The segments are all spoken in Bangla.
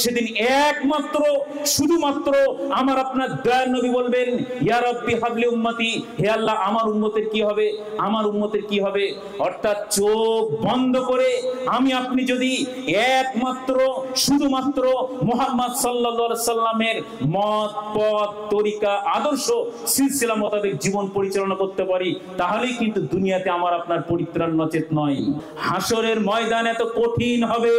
সেদিন একমাত্র শুধুমাত্র আমার আপনার দয়ার নবী বলবেন, ইয়া রাব্বি হাবলি উম্মতি, হে আল্লাহ আমার উম্মতের কি হবে, আমার উম্মতের কি হবে। অর্থাৎ চোখ বন্ধ করে আমি আপনি যদি একমাত্র শুধুমাত্র মুহাম্মদ সাল্লাল্লাহু আলাইহি সাল্লামের মত পথ তরিকা আদর্শ সিলসিলা মোতাবেক জীবন পরিচালনা করতে পারি, তাহলেই কিন্তু দুনিয়াতে আমার আপনার পরিত্রাণ নচেত নয়। হাসরের ময়দান এত কঠিন হবে,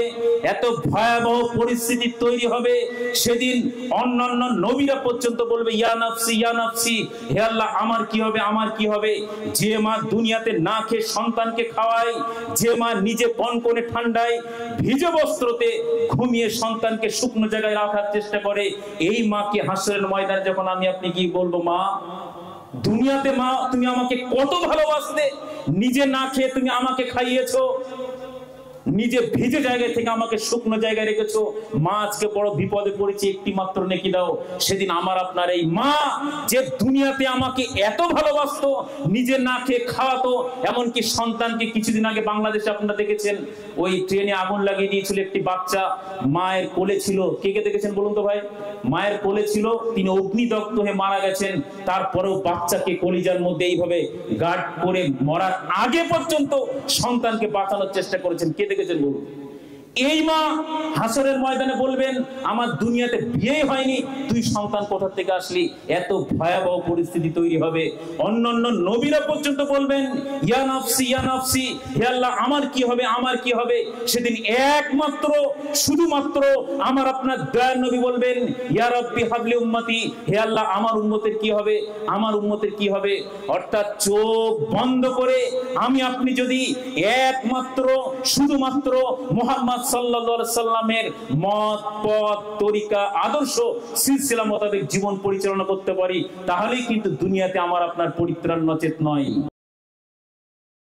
এত ভয়াবহ পরিস্থিতি তৈরি হবে, সেদিন অন্যান্য নবীরা পর্যন্ত বলবে ইয়া নাফসি ইয়া নাফসি, হে আল্লাহ আমার কি হবে, আমার কি হবে। যে মা দুনিয়াতে না খেয়ে সন্তানকে খাওয়ায়, যে মা নিজে কনকনে ঠান্ডায় ভিজে বস্ত্রতে ঘুমিয়ে সন্তানকে শুকনো জায়গায় রাখার চেষ্টা করে, এই মাকে হাসরের ময়দানে যখন আমি আপনি কি বলবো, মা দুনিয়াতে মা তুমি আমাকে কত ভালোবাসতে, নিজে না খেয়ে তুমি আমাকে খাইয়েছো, নিজে ভিজে জায়গা থেকে আমাকে শুকনো জায়গায় রেখেছো, মা আজকে বড় বিপদে পড়েছি, একটি মাত্র নেকি দাও। সেদিন আমার আপনার এই মা যে দুনিয়াতে আমাকে এত ভালোবাসতো, নিজে না খেয়ে খাওয়াতো, এমনকি সন্তানকে কিছুদিন আগে বাংলাদেশে আপনারা দেখেছেন ওই ট্রেনে আগুন লাগিয়ে দিয়েছিল একটি বাচ্চা, মায়ের কোলে ছিল, কে কে দেখেছেন বলুন তো ভাই, মায়ের কোলে ছিল, তিনি অগ্নিদগ্ধ হয়ে মারা গেছেন। তারপরেও বাচ্চাকে কলিজার মধ্যে এইভাবে গার্ড করে মরার আগে পর্যন্ত সন্তানকে বাঁচানোর চেষ্টা করেছেন, কে দেখেছেন বলুন। এই মা হাসরের ময়দানে বলবেন আমার দুনিয়াতে বিয়ে হয়নি, তুই সন্তান কোথা থেকে আসলি, এত ভয়াবহ পরিস্থিতি তৈরি হবে। অন্যান্য নবীরা পর্যন্ত বলবেন ইয়া নাফসি ইয়া নাফসি, হে আল্লাহ আমার কি হবে, আমার কি হবে। সেদিন একমাত্র শুধুমাত্র আমার আপনার দয়ার নবী বলবেন ইয়া রাব্বি হাবলি উম্মতি, হে আল্লাহ আমার উম্মতের কি হবে, আমার উম্মতের কি হবে। অর্থাৎ চোখ বন্ধ করে আমি আপনি যদি একমাত্র শুধুমাত্র মুহাম্মদ সাল্লাল্লাহু আলাইহি সাল্লামের মত পথ তরিকা আদর্শ সিলসিলা মোতাবেক জীবন পরিচালনা করতে পারি, তাহলেই কিন্তু দুনিয়াতে আমার আপনার পরিত্রাণ নচেত নয়।